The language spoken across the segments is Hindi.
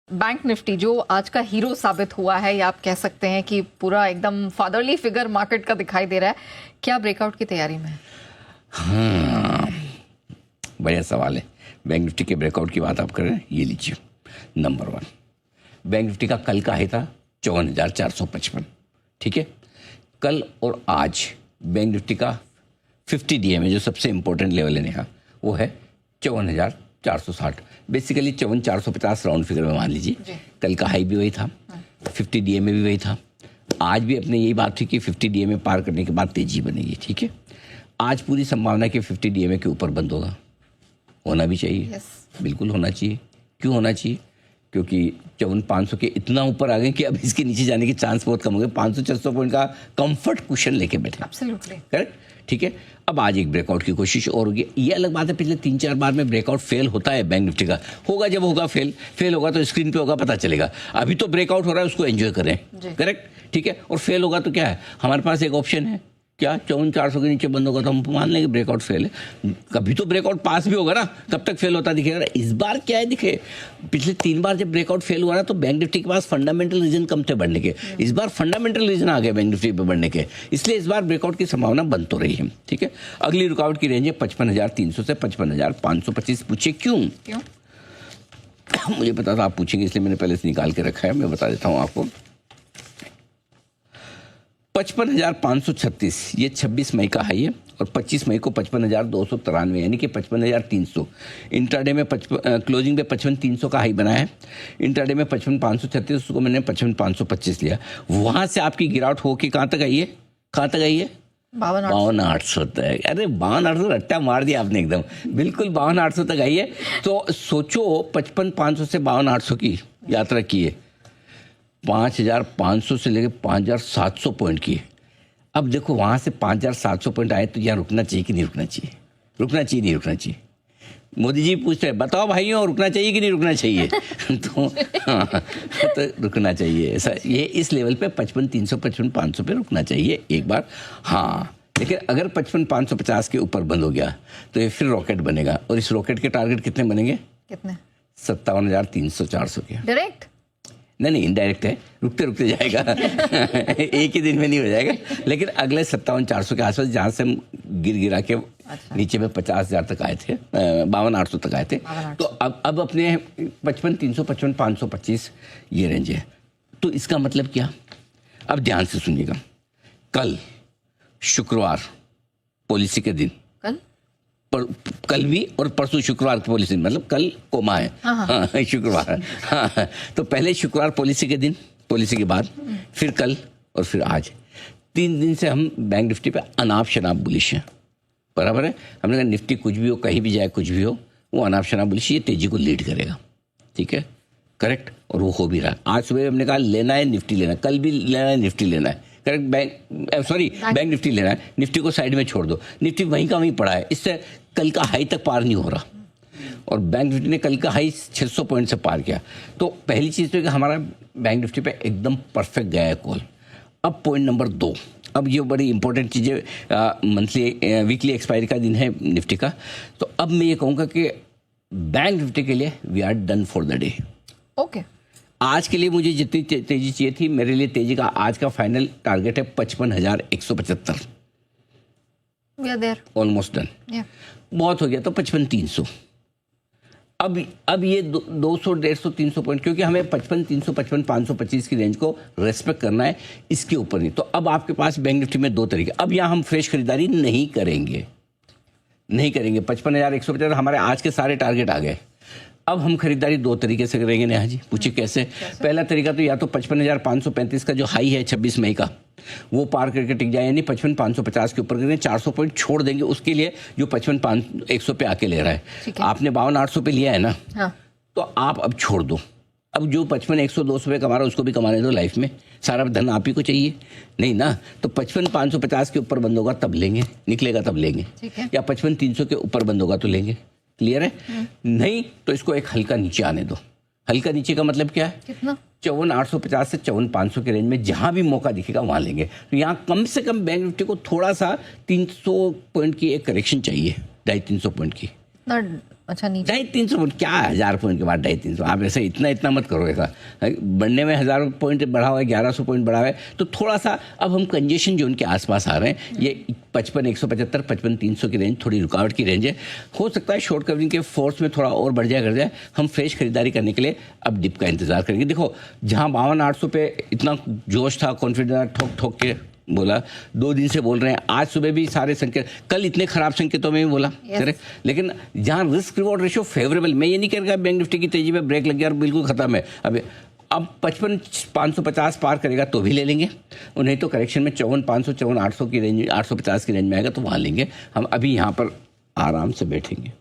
बैंक निफ्टी जो आज का हीरो साबित हुआ है, या आप कह सकते हैं कि पूरा एकदम फादरली फिगर मार्केट का दिखाई दे रहा है, क्या ब्रेकआउट की तैयारी में है? हाँ, बढ़िया सवाल है। बैंक निफ्टी के ब्रेकआउट की बात आप कर रहे हैं, ये लीजिए। नंबर 1, बैंक निफ्टी का कल का हाई था 54,455। ठीक है, कल और आज बैंक निफ्टी का 50 डीए में जो सबसे इंपॉर्टेंट लेवल है यहाँ, वो है 54,460। बेसिकली 54,450 राउंड फिगर में मान लीजिए। कल का हाई भी वही था, 50 डीए में भी वही था। आज भी अपने यही बात थी कि 50 डीए में पार करने के बाद तेजी बनेगी। ठीक है, आज पूरी संभावना कि 50 डीएमए के ऊपर बंद होगा, होना भी चाहिए। बिल्कुल होना चाहिए। क्यों होना चाहिए? क्योंकि 54,500 के इतना ऊपर आ गए कि अब इसके नीचे जाने के चांस बहुत कम हो गए। 500-600 पॉइंट का कंफर्ट कुशन लेके बैठे। Absolutely correct. ठीक है, अब आज एक ब्रेकआउट की कोशिश और होगी। ये अलग बात है, पिछले 3-4 बार में ब्रेकआउट फेल होता है बैंक निफ्टी का। होगा, जब होगा फेल होगा तो स्क्रीन पे होगा, पता चलेगा। अभी तो ब्रेकआउट हो रहा है, उसको एंजॉय करें। करेक्ट। ठीक है, और फेल होगा तो क्या है, हमारे पास एक ऑप्शन है, क्या 54,400 के नीचे बंद होगा तो हम मान लेंगे ब्रेकआउट फेल है। कभी तो ब्रेकआउट पास भी होगा ना, तब तक फेल होता दिखेगा। इस बार क्या है, दिखे पिछले 3 बार जब ब्रेकआउट फेल हुआ ना तो बैंक निफ्टी के पास फंडामेंटल रीजन कम थे बढ़ने के। इस बार फंडामेंटल रीजन आ गए बैंक निफ्टी पे बढ़ने के, इसलिए इस बार ब्रेकआउट की संभावना बन तो रही है। ठीक है, अगली रुकावट की रेंज है 55,300 से 55,525। पूछे क्यों? मुझे पता था आप पूछेंगे, इसलिए मैंने पहले से निकाल के रखा है। मैं बता देता हूँ आपको। 55,536 ये 26 मई का हाई है, और 25 मई को 55,293 यानी कि 55,300। इंट्राडे में क्लोजिंग पे 55,300 का हाई बनाया है। इंट्राडे में 55,536, उसको मैंने 55,525 लिया। वहां से आपकी गिरावट हो के कहाँ तक आई है? 52,800 तक। अरे 52,800 रट्टा मार दिया आपने एकदम, बिल्कुल 52,800 तक आई है। तो सोचो 55,500 से 52,800 की यात्रा की है, 5,500 से लेकर 5,700 पॉइंट की। अब देखो वहाँ से 5,700 पॉइंट आए तो यहाँ रुकना चाहिए कि नहीं रुकना चाहिए? रुकना चाहिए नहीं रुकना चाहिए? मोदी जी पूछते हैं, बताओ भाइयों रुकना चाहिए कि नहीं रुकना चाहिए? तो हाँ, तो रुकना चाहिए। ऐसा ये इस लेवल पे 55,300 55,500 पे रुकना चाहिए एक बार। हाँ, लेकिन अगर 55,550 के ऊपर बंद हो गया तो ये फिर रॉकेट बनेगा, और इस रॉकेट के टारगेट कितने बनेंगे? कितने? 57,300-400 के। डायरेक्ट नहीं, इनडायरेक्ट है, रुकते रुकते जाएगा। एक ही दिन में नहीं हो जाएगा, लेकिन अगले 57,400 के आसपास, जहाँ से हम गिरा के नीचे में 50,000 तक आए थे, 52,800 तक आए थे। तो अब अपने 55,300 55,525 ये रेंज है। तो इसका मतलब क्या? अब ध्यान से सुनिएगा। कल शुक्रवार पॉलिसी के दिन, कल भी और परसों शुक्रवार की पॉलिसी, मतलब कल कोमा है। हाँ, शुक्रवार। हाँ, तो पहले शुक्रवार पॉलिसी के दिन, पॉलिसी के बाद फिर कल और फिर आज, 3 दिन से हम बैंक निफ्टी पे अनाप शनाप बुलिश हैं। बराबर है, हमने कहा निफ्टी कुछ भी हो, कहीं भी जाए, कुछ भी हो, वो अनाप शनाप बुलिश ये तेजी को लीड करेगा। ठीक है, करेक्ट, और वो हो भी रहा। आज सुबह हमने कहा लेना है निफ्टी लेना है, कल भी लेना है निफ्टी लेना है। करेक्ट, बैंक निफ्टी लेना है, निफ्टी को साइड में छोड़ दो। निफ्टी वहीं का वहीं पड़ा है, इससे कल का हाई तक पार नहीं हो रहा, और बैंक निफ्टी ने कल का हाई 600 पॉइंट से पार किया। तो पहली चीज़ तो कि हमारा बैंक निफ्टी पे एकदम परफेक्ट गया है कॉल। अब पॉइंट नंबर 2, अब ये बड़ी इंपॉर्टेंट चीज़ें, मंथली वीकली एक्सपायरी का दिन है निफ्टी का। तो अब मैं ये कहूँगा कि बैंक निफ्टी के लिए we are done for the day. Okay, आज के लिए मुझे जितनी तेजी चाहिए थी, मेरे लिए तेजी का आज का फाइनल टारगेट है 55,175। Almost done. बहुत हो गया तो 55,300। अब ये 200 150 300 पॉइंट, क्योंकि हमें 55,300 55,525 की रेंज को रेस्पेक्ट करना है, इसके ऊपर नहीं। तो अब आपके पास बैंक निफ्टी में 2 तरीके। अब यहाँ हम फ्रेश खरीदारी नहीं करेंगे। 55,150 हमारे आज के सारे टारगेट आ गए। अब हम खरीदारी 2 तरीके से करेंगे नेहा जी। पूछिए कैसे? पहला तरीका तो या तो 55,535 का जो हाई है 26 मई का, वो पार करके टिक जाए, यानी 55,550 के ऊपर करेंगे, 400 पॉइंट छोड़ देंगे उसके लिए जो 55,100 पे आके ले रहा है। आपने 52,800 पे लिया है ना, हाँ। तो आप अब छोड़ दो। अब जो 55,100-200 पे कमा रहा है उसको भी कमाने दो। लाइफ में सारा धन आप ही को चाहिए नहीं ना। तो 55,550 के ऊपर बंद होगा तब लेंगे, निकलेगा तब लेंगे, या 55,300 के ऊपर बंद होगा तो लेंगे। क्लियर है? नहीं तो इसको एक हल्का नीचे आने दो। हल्का नीचे का मतलब क्या है? कितना? 54,850 से 54,500 के रेंज में जहां भी मौका दिखेगा वहां लेंगे। तो यहाँ कम से कम बैंक निफ्टी को थोड़ा सा 300 पॉइंट की एक करेक्शन चाहिए, 250-300 पॉइंट की। अच्छा नीचे 250-300 पॉइंट, क्या 1000 पॉइंट के बाद 250-300, आप ऐसे इतना मत करो। ऐसा बढ़ने में 1000 पॉइंट बढ़ा हुआ है, 1100 पॉइंट बढ़ा हुआ है, तो थोड़ा सा अब हम कंजेशन जोन के आसपास आ रहे हैं। ये 55-175, 55-300 की रेंज थोड़ी रुकावट की रेंज है। हो सकता है शॉर्ट कवरिंग के फोर्स में थोड़ा और बढ़ जाए। हम फ्रेश खरीदारी करने के लिए अब डिप का इंतजार करेंगे। देखो जहां 52-800 पे इतना जोश था, कॉन्फिडेंस ठोक के बोला, 2 दिन से बोल रहे हैं, आज सुबह भी सारे संकेत, कल इतने खराब संकेतों में भी बोला, करेक्ट। लेकिन जहां रिस्क रिवॉर्ड रेशियो फेवरेबल, मैं ये नहीं कह रहा बैंक निफ्टी की तेजी में ब्रेक लग गया और बिल्कुल खत्म है। अब 55-550 पार करेगा तो भी ले लेंगे, और नहीं तो करेक्शन में 54-500, 54-800 की रेंज, 850 की रेंज में आएगा तो वहां लेंगे। हम अभी यहाँ पर आराम से बैठेंगे,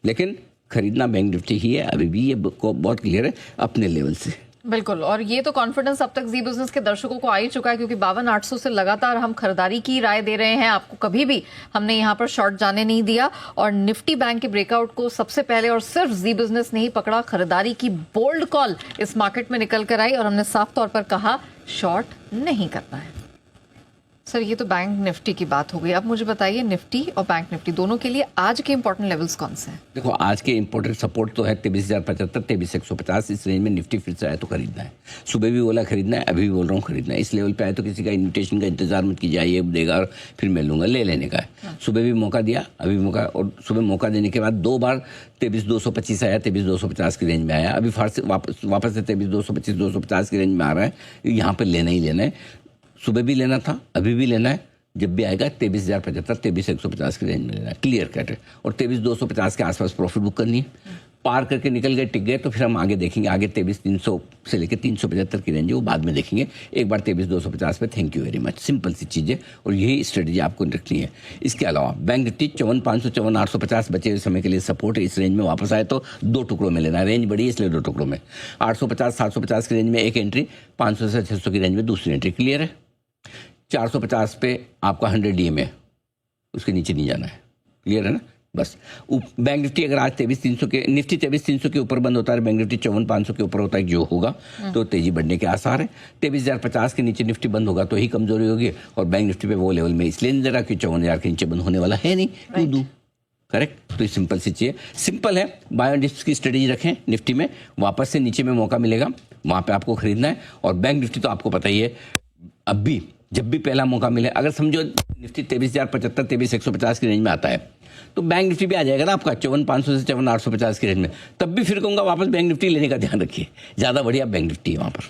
लेकिन खरीदना बैंक निफ्टी ही है। अभी भी ये बहुत क्लियर है अपने लेवल से। बिल्कुल, और ये तो कॉन्फिडेंस अब तक जी बिजनेस के दर्शकों को आ ही चुका है, क्योंकि 52-800 से लगातार हम खरीदारी की राय दे रहे हैं। आपको कभी भी हमने यहाँ पर शॉर्ट जाने नहीं दिया, और निफ्टी बैंक के ब्रेकआउट को सबसे पहले और सिर्फ जी बिजनेस ने ही पकड़ा। खरीदारी की बोल्ड कॉल इस मार्केट में निकल कर आई, और हमने साफ तौर पर कहा शॉर्ट नहीं करना है। सर ये तो बैंक निफ्टी की बात हो गई, अब मुझे बताइए निफ्टी और बैंक निफ्टी दोनों के लिए आज के इंपॉर्टेंट लेवल्स कौन से हैं? देखो आज के इंपॉर्टेंट सपोर्ट तो है 23,075, 23,150। इस रेंज में निफ्टी फिर से आए तो खरीदना है। सुबह भी बोला खरीदना है, अभी भी बोल रहा हूँ खरीदना है। इस लेवल पे आए तो किसी का इन्विटेशन का इंतजार मत कीजिए, ये देगा और फिर मैं लूंगा, ले लेने का है। सुबह भी मौका दिया, अभी भी मौका, और सुबह मौका देने के बाद 2 बार 23,225 आया, 23,250 की रेंज में आया, अभी वापस से 23,225, 250 की रेंज में आ रहा है। यहाँ पर लेना ही लेना है, सुबह भी लेना था, अभी भी लेना है। जब भी आएगा 23,075, 23,150 की रेंज में लेना है, क्लियर कट है। और 23,250 के आसपास प्रॉफिट बुक करनी है। पार करके निकल गए, टिक गए, तो फिर हम आगे देखेंगे। आगे 23,300 से लेकर 375 की रेंज है, वो बाद में देखेंगे। एक बार 23,250 पे thank you very much, simple सी चीज़ है, और यही स्ट्रेटजी आपको रखनी है। इसके अलावा बैंक निफ्टी 54,500, 54,850 बचे हुए समय के लिए सपोर्ट है। इस रेंज में वापस आए तो 2 टुकड़ों में लेना है, रेंज बड़ी है इसलिए 2 टुकड़ों में। 850, 750 की रेंज में एक एंट्री, 500 से 600 की रेंज में दूसरी एंट्री, क्लियर है। 450 पे आपका 100 DM है, उसके नीचे नहीं जाना है, क्लियर है ना। बस बैंक निफ्टी अगर आज 23,300 के, निफ्टी 23,300 के ऊपर बंद होता है, बैंक निफ्टी 54,500 के ऊपर होता है, जो होगा तो तेजी बढ़ने के आसार है। 23,050 के नीचे निफ्टी बंद होगा तो ही कमजोरी होगी, और बैंक निफ्टी पे वो लेवल में इसलिए नहीं दे रहा कि 54,000 के नीचे बंद होने वाला है नहीं, क्यों दूं, करेक्ट। तो सिंपल सी चीज़, सिंपल है। बाय ऑन डिप्स की स्ट्रेटेजी रखें। निफ्टी में वापस से नीचे में मौका मिलेगा, वहाँ पे आपको खरीदना है। और बैंक निफ्टी तो आपको पता ही है, अब भी जब भी पहला मौका मिले, अगर समझो निफ्टी 23,075, 23,150 की रेंज में आता है, तो बैंक निफ्टी भी आ जाएगा ना आपका 54,500 से 54,850 की रेंज में, तब भी फिर कहूँगा वापस बैंक निफ्टी लेने का ध्यान रखिए, ज़्यादा बढ़िया बैंक निफ्टी है वहाँ पर।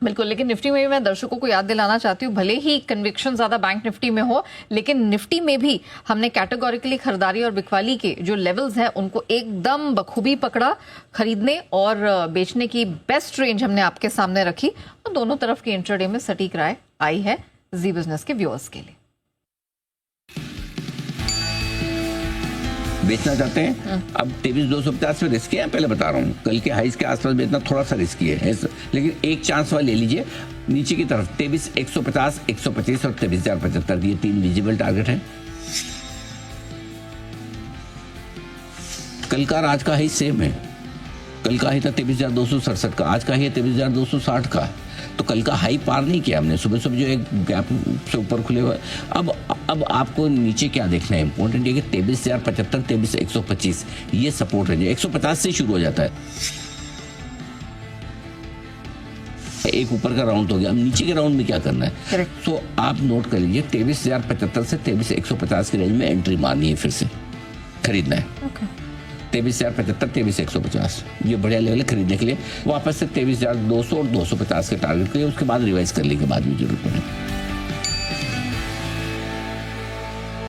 बिल्कुल, लेकिन निफ्टी में भी मैं दर्शकों को याद दिलाना चाहती हूँ, भले ही कन्विक्शन ज्यादा बैंक निफ्टी में हो, लेकिन निफ्टी में भी हमने कैटेगोरिकली खरीदारी और बिकवाली के जो लेवल्स हैं उनको एकदम बखूबी पकड़ा। खरीदने और बेचने की बेस्ट रेंज हमने आपके सामने रखी, और दोनों तरफ की इंट्राडे में सटीक राय आई है जी बिजनेस के व्यूअर्स के लिए। बेचना चाहते हैं, अब 23,250 में रिस्की है, पहले बता रहा हूँ। कल के हाइस के आसपास बेचना थोड़ा सा रिस्की है, लेकिन एक चांस वाला ले लीजिए नीचे की तरफ। 23,150, 125 और 23,075, ये 3 विजिबल टारगेट है। कल का और आज का हाई सेम है। कल का हाई था 23,267 का, आज का हाई है 23,260 का। तो कल का हाई पार नहीं किया हमने, सुबह सुबह जो एक गैप से ऊपर खुले हुए। अब आपको नीचे क्या देखना है, इंपॉर्टेंट है कि 23,075, 23,125 ये सपोर्ट है, 150 से शुरू हो जाता है। एक ऊपर का राउंड हो गया, अब नीचे के राउंड में क्या करना है। तो आप नोट कर लीजिए 23,075 से 23,150 की रेंज में एंट्री मारनी है, फिर से खरीदना है। 23,075, 23,150 ये बढ़िया लेवल है खरीदने के लिए। वापस से 23,200 और 250 के टारगेट के लिए, उसके बाद रिवाइज कर लेंगे बाद में जरूरत पड़े।